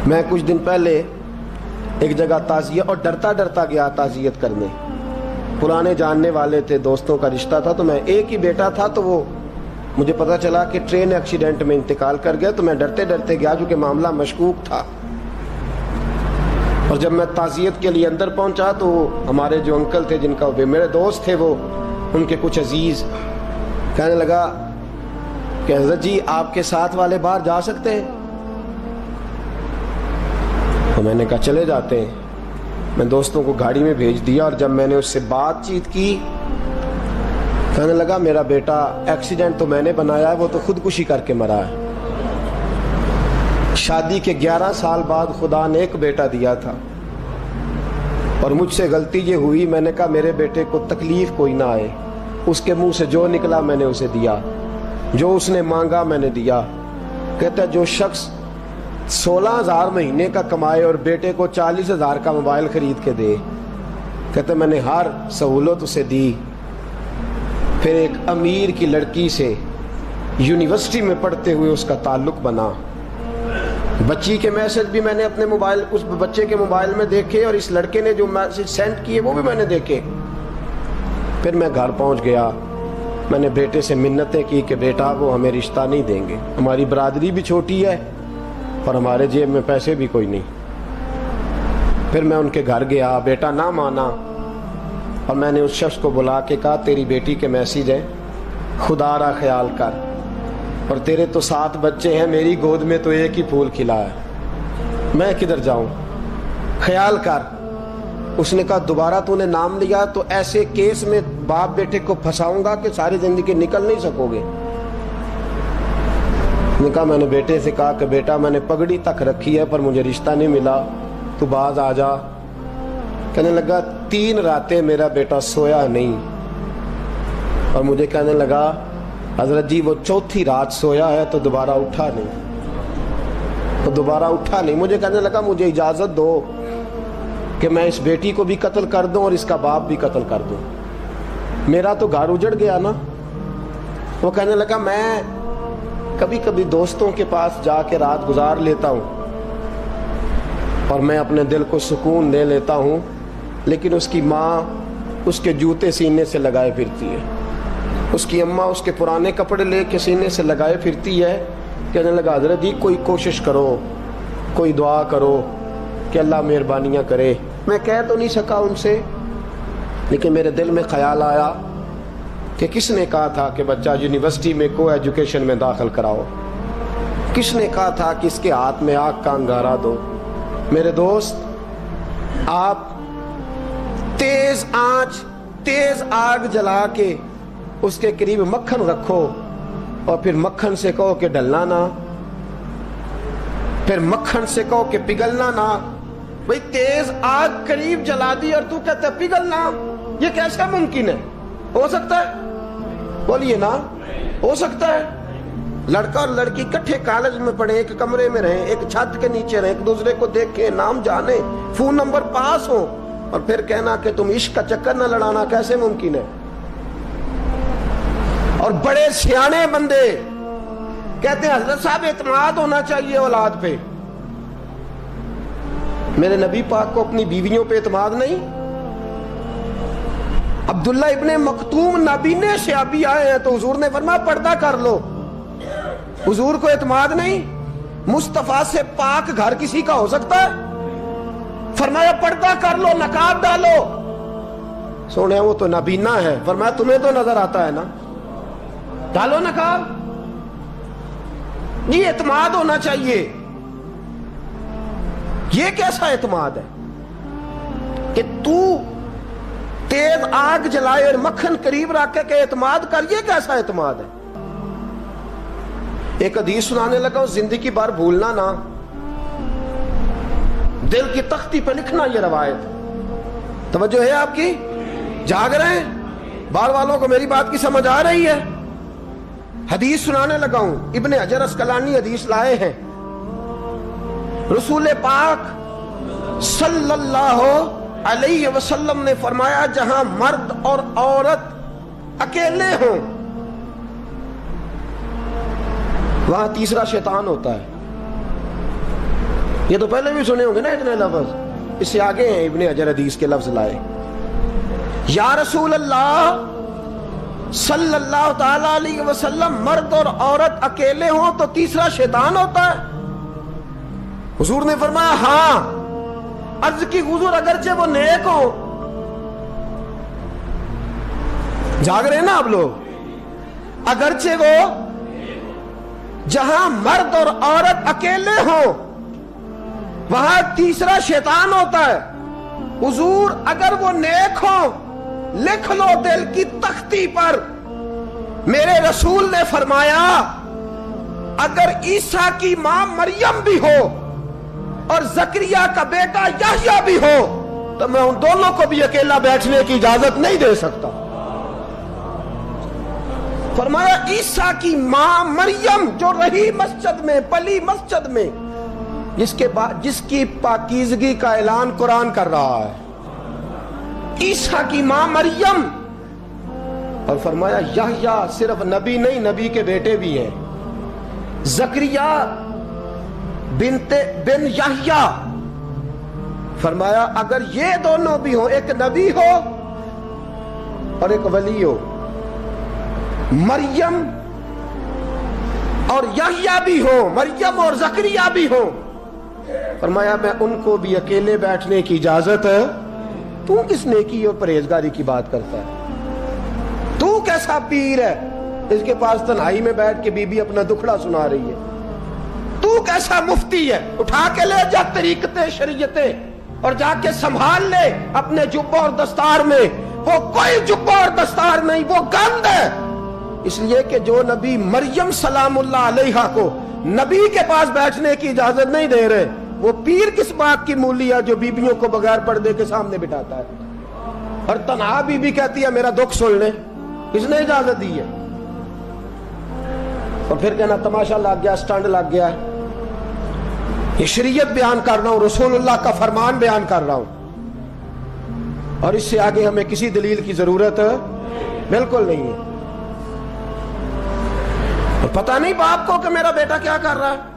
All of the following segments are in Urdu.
میں کچھ دن پہلے ایک جگہ تعزیت اور ڈرتا ڈرتا گیا تعزیت کرنے. پرانے جاننے والے تھے, دوستوں کا رشتہ تھا, تو میں ایک ہی بیٹا تھا, تو وہ مجھے پتا چلا کہ ٹرین ایکسیڈنٹ میں انتقال کر گیا. تو میں ڈرتے ڈرتے گیا چونکہ معاملہ مشکوک تھا. اور جب میں تعزیت کے لیے اندر پہنچا تو ہمارے جو انکل تھے, جن کا میرے دوست تھے, وہ ان کے کچھ عزیز کہنے لگا کہ حضرت جی آپ کے ساتھ والے باہر جا سکتے ہیں؟ تو میں نے کہا چلے جاتے ہیں. میں دوستوں کو گاڑی میں بھیج دیا, اور جب میں نے اس سے بات چیت کی, کہنے لگا میرا بیٹا ایکسیڈنٹ تو میں نے بنایا ہے, وہ تو خودکشی کر کے مرا ہے. شادی کے 11 سال بعد خدا نے ایک بیٹا دیا تھا, اور مجھ سے غلطی یہ ہوئی, میں نے کہا میرے بیٹے کو تکلیف کوئی نہ آئے. اس کے منہ سے جو نکلا میں نے اسے دیا, جو اس نے مانگا میں نے دیا. کہتا ہے جو شخص 16,000 مہینے کا کمائے اور بیٹے کو 40,000 کا موبائل خرید کے دے, کہتے میں نے ہر سہولت اسے دی. پھر ایک امیر کی لڑکی سے یونیورسٹی میں پڑھتے ہوئے اس کا تعلق بنا. بچی کے میسج بھی میں نے اپنے موبائل, اس بچے کے موبائل میں دیکھے, اور اس لڑکے نے جو میسج سینڈ کیے وہ بھی میں نے دیکھے. پھر میں گھر پہنچ گیا, میں نے بیٹے سے منتیں کی کہ بیٹا وہ ہمیں رشتہ نہیں دیں گے, ہماری برادری بھی چھوٹی ہے اور ہمارے جیب میں پیسے بھی کوئی نہیں. پھر میں ان کے گھر گیا, بیٹا نہ مانا, اور میں نے اس شخص کو بلا کے کہا تیری بیٹی کے میسیج ہیں, خدا را خیال کر, اور تیرے تو 7 بچے ہیں, میری گود میں تو ایک ہی پھول کھلا ہے, میں کدھر جاؤں, خیال کر. اس نے کہا دوبارہ تو نے نام لیا تو ایسے کیس میں باپ بیٹے کو پھنساؤں گا کہ ساری زندگی نکل نہیں سکو گے. نے کہا میں نے بیٹے سے کہا کہ بیٹا میں نے پگڑی تک رکھی ہے پر مجھے رشتہ نہیں ملا, تو باز آ جا. کہنے لگا 3 راتیں میرا بیٹا سویا نہیں, اور مجھے کہنے لگا حضرت جی وہ 4تھی رات سویا ہے تو دوبارہ اٹھا نہیں. مجھے کہنے لگا مجھے اجازت دو کہ میں اس بیٹی کو بھی قتل کر دوں اور اس کا باپ بھی قتل کر دوں, میرا تو گھر اجڑ گیا نا. وہ کہنے لگا میں کبھی کبھی دوستوں کے پاس جا کے رات گزار لیتا ہوں اور میں اپنے دل کو سکون دے لیتا ہوں, لیکن اس کی ماں اس کے جوتے سینے سے لگائے پھرتی ہے, اس کی اماں اس کے پرانے کپڑے لے کے سینے سے لگائے پھرتی ہے. کہنے لگا حضرت جی کوئی کوشش کرو, کوئی دعا کرو کہ اللہ مہربانیاں کرے. میں کہہ تو نہیں سکا ان سے, لیکن میرے دل میں خیال آیا کہ کس نے کہا تھا کہ بچہ یونیورسٹی میں کو ایجوکیشن میں داخل کراؤ, کس نے کہا تھا کہ اس کے ہاتھ میں آگ کا انگارہ دو. میرے دوست, آپ تیز آنچ تیز آگ جلا کے اس کے قریب مکھن رکھو, اور پھر مکھن سے کہو کہ ڈلنا نہ, پھر مکھن سے کہو کہ پگھلنا نہ. بھئی تیز آگ قریب جلا دی اور تو کہتا ہے پگھلنا, یہ کیسا ممکن ہے؟ ہو سکتا ہے؟ بولیے نا, ہو سکتا ہے؟ لڑکا اور لڑکی کٹھے کالج میں پڑھیں, ایک کمرے میں رہیں, ایک چھت کے نیچے رہیں, ایک دوسرے کو دیکھیں, نام جانیں, فون نمبر پاس ہو, اور پھر کہنا کہ تم عشق کا چکر نہ لڑانا, کیسے ممکن ہے؟ اور بڑے سیانے بندے کہتے ہیں حضرت صاحب اعتماد ہونا چاہیے اولاد پہ. میرے نبی پاک کو اپنی بیویوں پہ اعتماد نہیں؟ عبداللہ ابن مکتوم نابینے سے ابھی آئے ہیں تو حضور نے فرمایا پردہ کر لو. حضور کو اعتماد نہیں؟ مصطفیٰ سے پاک گھر کسی کا ہو سکتا ہے؟ فرمایا پردہ کر لو, نقاب ڈالو. سونے وہ تو نابینا ہے, فرمایا تمہیں تو نظر آتا ہے نا, ڈالو نقاب. یہ اعتماد ہونا چاہیے. یہ کیسا اعتماد ہے کہ تو تیز آگ جلائے اور مکھن قریب رکھ کے اعتماد کر, یہ کیسا اعتماد ہے؟ ایک حدیث سنانے لگا, زندگی بھر بھولنا نہ, دل کی تختی پہ لکھنا یہ روایت. توجہ ہے آپ کی؟ جاگ رہے ہیں؟ بار والوں کو میری بات کی سمجھ آ رہی ہے؟ حدیث سنانے لگا ہوں, ابن حجر اسقلانی حدیث لائے ہیں. رسول پاک صلی اللہ علیہ وسلم نے فرمایا جہاں مرد اور عورت اکیلے ہوں وہاں تیسرا شیطان ہوتا ہے. یہ تو پہلے بھی سنے ہوں گے نا اتنے لفظ، اس سے آگے ہیں ابن حجر حدیث کے لفظ لائے. یا رسول اللہ صلی اللہ تعالی علیہ وسلم، مرد اور عورت اکیلے ہوں تو تیسرا شیطان ہوتا ہے؟ حضور نے فرمایا ہاں. عرض کی حضور اگرچہ وہ نیک ہو، جاگ رہے ہیں نا آپ لوگ، اگرچہ وہ جہاں مرد اور عورت اکیلے ہوں وہاں تیسرا شیطان ہوتا ہے. حضور اگر وہ نیک ہو لکھ لو دل کی تختی پر. میرے رسول نے فرمایا اگر عیسیٰ کی ماں مریم بھی ہو اور زکریا کا بیٹا یحییٰ بھی ہو تو میں ان دونوں کو بھی اکیلا بیٹھنے کی اجازت نہیں دے سکتا. فرمایا عیسیٰ کی ماں مریم جو رہی مسجد میں، پلی مسجد میں، جس کی پاکیزگی کا اعلان قرآن کر رہا ہے، عیسیٰ کی ماں مریم. اور فرمایا یحییٰ صرف نبی نہیں، نبی کے بیٹے بھی ہیں، زکریا بن یحییٰ. فرمایا اگر یہ دونوں بھی ہوں، ایک نبی ہو اور ایک ولی ہو، مریم اور یحییٰ بھی ہو، مریم اور زکریا بھی ہو، فرمایا میں ان کو بھی اکیلے بیٹھنے کی اجازت ہے. تو کس نیکی اور پرہیزگاری کی بات کرتا ہے؟ تو کیسا پیر ہے اس کے پاس تنہائی میں بیٹھ کے بی بی اپنا دکھڑا سنا رہی ہے؟ تو کیسا مفتی ہے؟ اٹھا کے لے جا طریقتیں شریعتیں اور جا کے سنبھال لے اپنے جبہ اور دستار میں. وہ کوئی جبہ اور دستار نہیں، وہ گند ہے. اس لیے کہ جو نبی مریم سلام اللہ علیہا کو نبی کے پاس بیٹھنے کی اجازت نہیں دے رہے، وہ پیر کس بات کی مولی ہے جو بیبیوں کو بغیر پردے کے سامنے بٹھاتا ہے اور تنہا بی بی کہتی ہے میرا دکھ سن لے؟ کس نے اجازت دی ہے؟ اور پھر کہنا تماشا لگ گیا، سٹنڈ لگ گیا. یہ شریعت بیان کر رہا ہوں، رسول اللہ کا فرمان بیان کر رہا ہوں، اور اس سے آگے ہمیں کسی دلیل کی ضرورت بالکل نہیں ہے. اور پتہ نہیں باپ کو کہ میرا بیٹا کیا کر رہا ہے.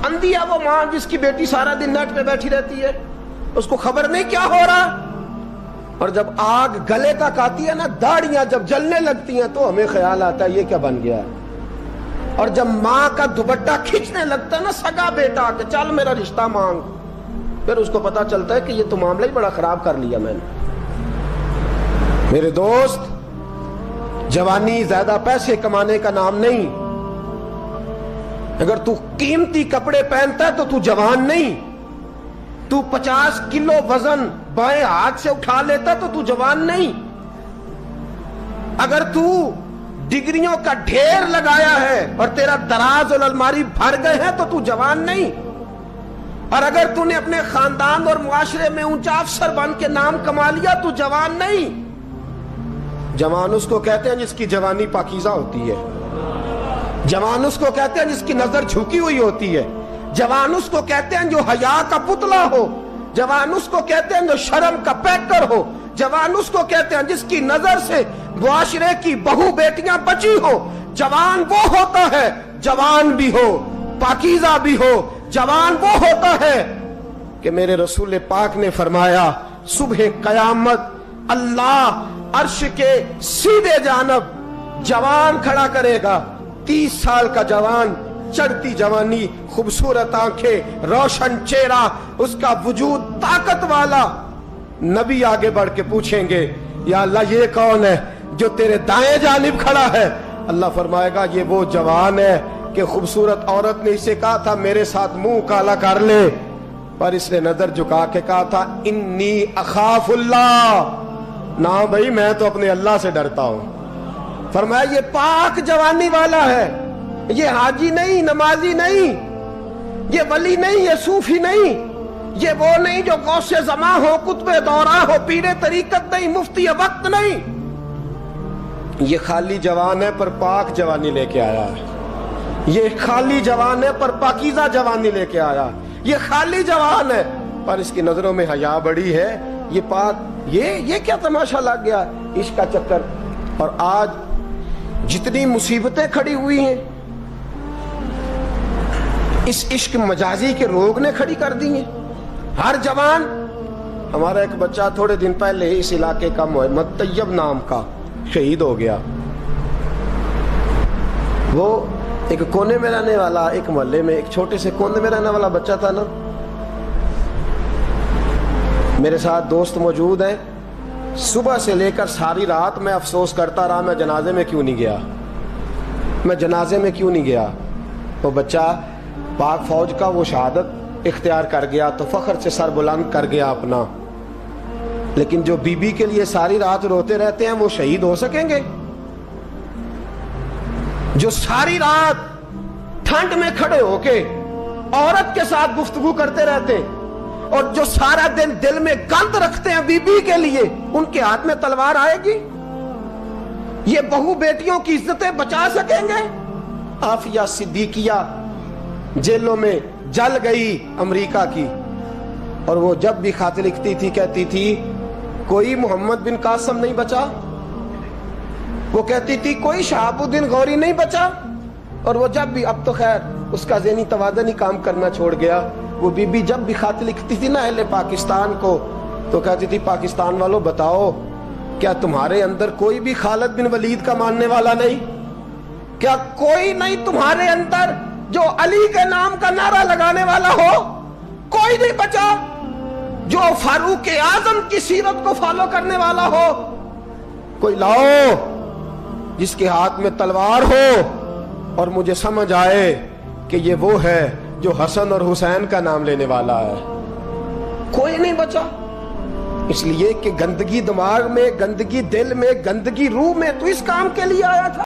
اندھی ہے وہ ماں جس کی بیٹی سارا دن نیٹ پہ بیٹھی رہتی ہے، اس کو خبر نہیں کیا ہو رہا. اور جب آگ گلے تک آتی ہے نا، داڑیاں جب جلنے لگتی ہیں تو ہمیں خیال آتا ہے یہ کیا بن گیا. اور جب ماں کا دوپٹہ کھینچنے لگتا ہے نا سگا بیٹا کہ چل میرا رشتہ مانگ، پھر اس کو پتا چلتا ہے کہ یہ تو معاملہ ہی بڑا خراب کر لیا میں نے. میرے دوست، جوانی زیادہ پیسے کمانے کا نام نہیں. اگر تو قیمتی کپڑے پہنتا ہے تو تو جوان نہیں. تو 50 کلو وزن بائیں ہاتھ سے اٹھا لیتا تو تو جوان نہیں. اگر تو ڈگریوں کا ڈھیر لگایا ہے اور تیرا دراز اور الماری بھر گئے ہیں تو تو جوان نہیں. اور اگر تو نے اپنے خاندان اور معاشرے میں اونچا افسر بن کے نام کما لیا تو جوان نہیں. جوان اس کو کہتے ہیں جس کی جوانی پاکیزہ ہوتی ہے. جوان اس کو کہتے ہیں جس کی نظر جھکی ہوئی ہوتی ہے. جوان اس کو کہتے ہیں جو حیا کا پتلا ہو. جوان اس کو کہتے ہیں جو شرم کا پیکر ہو. جوان اس کو کہتے ہیں جس کی نظر سے معاشرے کی بہو بیٹیاں بچی ہو. جوان وہ ہوتا ہے، جوان بھی ہو پاکیزہ بھی ہو، جوان وہ ہوتا ہے کہ میرے رسول پاک نے فرمایا صبح قیامت اللہ عرش کے سیدھے جانب جوان کھڑا کرے گا. 30 سال کا جوان، چڑھتی جوانی، خوبصورت آنکھیں، روشن چہرہ، اس کا وجود طاقت والا. نبی آگے بڑھ کے پوچھیں گے یا اللہ یہ کون ہے جو تیرے دائیں جانب کھڑا ہے؟ اللہ فرمائے گا یہ وہ جوان ہے کہ خوبصورت عورت نے اسے کہا تھا میرے ساتھ منہ کالا کر لے، پر اس نے نظر جھکا کے کہا تھا انی اخاف اللہ. نہ بھائی میں تو اپنے اللہ سے ڈرتا ہوں. فرمایا یہ پاک جوانی والا ہے، یہ حاجی نہیں، نمازی نہیں، یہ ولی نہیں، یہ صوفی نہیں، یہ وہ نہیں جو غوث زماں ہو، قطب دورہ ہو، پیر طریقت نہیں، مفتی وقت نہیں. یہ خالی جوان ہے پر پاک جوانی لے کے آیا ہے. یہ خالی جوان ہے پر پاکیزہ جوانی لے کے آیا. یہ خالی جوان ہے پر اس کی نظروں میں حیا بڑی ہے. یہ پاک، یہ کیا تماشا لگ گیا عشق کا چکر. اور آج جتنی مصیبتیں کھڑی ہوئی ہیں اس عشق مجازی کے روگ نے کھڑی کر دی ہیں ہر جوان. ہمارا ایک بچہ تھوڑے دن پہلے اس علاقے کا محمد طیب نام کا شہید ہو گیا. وہ ایک کونے میں رہنے والا, ایک محلے میں ایک چھوٹے سے کونے میں رہنے والا بچہ تھا نا. میرے ساتھ دوست موجود ہیں. صبح سے لے کر ساری رات میں افسوس کرتا رہا, میں جنازے میں کیوں نہیں گیا, میں جنازے میں کیوں نہیں گیا. وہ بچہ پاک فوج کا وہ شہادت اختیار کر گیا تو فخر سے سر بلند کر گیا اپنا. لیکن جو بی بی کے لیے ساری رات روتے رہتے ہیں وہ شہید ہو سکیں گے؟ جو ساری رات ٹھنڈ میں کھڑے ہو کے عورت کے ساتھ گفتگو کرتے رہتے ہیں اور جو سارا دن دل میں گند رکھتے ہیں بی بی کے لیے, ان کے ہاتھ میں تلوار آئے گی؟ یہ بہو بیٹیوں کی عزتیں بچا سکیں گے؟ عافیہ صدیقیہ جیلوں میں جل گئی امریکہ کی, اور وہ جب بھی خط لکھتی تھی کہتی تھی کوئی محمد بن قاسم نہیں بچا, وہ کہتی تھی کوئی شہاب الدین غوری نہیں بچا. اور وہ جب بھی, اب تو خیر اس کا ذہنی توازن ہی کام کرنا چھوڑ گیا, وہ بی بی جب بھی خط لکھتی تھی نا اہل پاکستان کو تو کہتی تھی پاکستان والوں بتاؤ کیا تمہارے اندر کوئی بھی خالد بن ولید کا ماننے والا نہیں؟ کیا کوئی نہیں تمہارے اندر جو علی کے نام کا نعرہ لگانے والا ہو؟ کوئی نہیں بچا جو فاروق اعظم کی سیرت کو فالو کرنے والا ہو. کوئی لاؤ جس کے ہاتھ میں تلوار ہو اور مجھے سمجھ آئے کہ یہ وہ ہے جو حسن اور حسین کا نام لینے والا ہے. کوئی نہیں بچا, اس لیے کہ گندگی دماغ میں, گندگی دل میں, گندگی روح میں تو اس کام کے لیے آیا تھا.